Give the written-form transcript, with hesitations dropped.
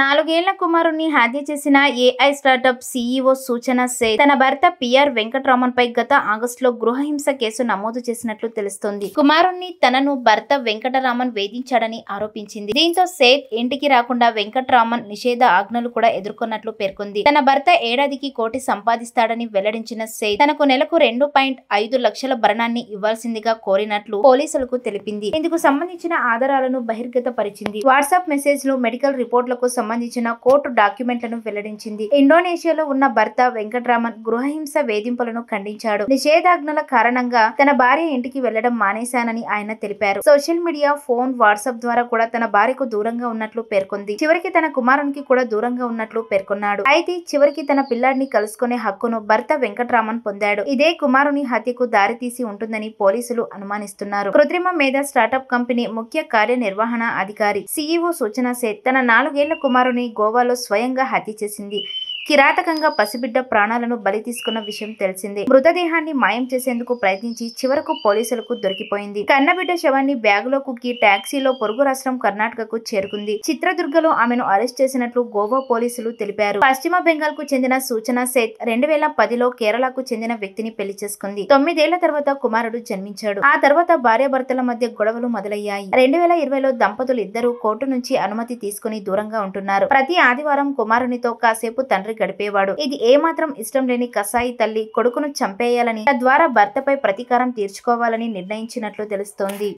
నాలుగేళ్ల కుమారుణ్ణి హత్య చేసిన ఏఐ స్టార్టప్ సీఈఓ సూచన సేథ్ తన భర్త పిఆర్ వెంకట్రామన్ పై గత ఆగస్టులో గృహహింస కేసు నమోదు చేసినట్లు తెలుస్తోంది. కుమారుణ్ణి తనను భర్త వెంకటరామన్ వేధించాడని ఆరోపించింది. దీంతో సేథ్ ఇంటికి రాకుండా వెంకట్రామన్ నిషేధ ఆజ్ఞలు కూడా ఎదుర్కొన్నట్లు పేర్కొంది. తన భర్త ఏడాదికి కోటి సంపాదిస్తాడని వెల్లడించిన సేథ్ తనకు నెలకు 2.5 లక్షల భరణాన్ని ఇవ్వాల్సిందిగా కోరినట్లు పోలీసులకు తెలిపింది. ఇందుకు సంబంధించిన ఆధారాలను బహిర్గతపరిచింది. వాట్సాప్ మెసేజ్ లో మెడికల్ రిపోర్ట్లకు సంబంధించిన కోర్టు డాక్యుమెంట్లను వెల్లడించింది. ఇండోనేషియాలో ఉన్న భర్త వెంకట్రామన్ గృహహింస వేధింపులను ఖండించాడు. నిషేధాజ్ఞల కారణంగా తన భార్య ఇంటికి వెళ్లడం మానేశానని ఆయన తెలిపారు. సోషల్ మీడియా, ఫోన్, వాట్సాప్ ద్వారా కూడా తన భార్యకు దూరంగా ఉన్నట్లు పేర్కొంది. చివరికి తన కుమారునికి కూడా దూరంగా ఉన్నట్లు పేర్కొన్నాడు. అయితే చివరికి తన పిల్లాడిని కలుసుకునే హక్కును భర్త వెంకట్రామన్ పొందాడు. ఇదే కుమారుని హత్యకు దారితీసి ఉంటుందని పోలీసులు అనుమానిస్తున్నారు. కృత్రిమ మేధ స్టార్టప్ కంపెనీ ముఖ్య కార్యనిర్వహణ అధికారి సీఈఓ సూచన సేథ్ తన 4 ఏళ్ల కుమారుని గోవాలో స్వయంగా హత్య చేసింది. కిరాతకంగా పసిబిడ్డ ప్రాణాలను బలి తీసుకున్న విషయం తెలిసిందే. మృతదేహాన్ని మాయం చేసేందుకు ప్రయత్నించి చివరకు పోలీసులకు దొరికిపోయింది. కన్నబిడ్డ శవాన్ని బ్యాగులో కుక్కి టాక్సీలో పొరుగు రాష్ట్రం కర్ణాటకకు చేరుకుంది. చిత్రదుర్గలో ఆమెను అరెస్ట్ చేసినట్లు గోవా పోలీసులు తెలిపారు. పశ్చిమ బెంగాల్ కు చెందిన సూచన సేథ్ 2010లో కేరళకు చెందిన వ్యక్తిని పెళ్లి చేసుకుంది. 9 ఏళ్ల తర్వాత కుమారుడు జన్మించాడు. ఆ తర్వాత భార్యాభర్తల మధ్య గొడవలు మొదలయ్యాయి. 2020లో దంపతులు ఇద్దరు కోర్టు నుంచి అనుమతి తీసుకుని దూరంగా ఉంటున్నారు. ప్రతి ఆదివారం కుమారునితో కాసేపు తండ్రి గడిపేవాడు. ఇది ఏమాత్రం ఇష్టం లేని కసాయి తల్లి కొడుకును చంపేయాలని, తద్వారా భర్తపై ప్రతీకారం తీర్చుకోవాలని నిర్ణయించినట్లు తెలుస్తోంది.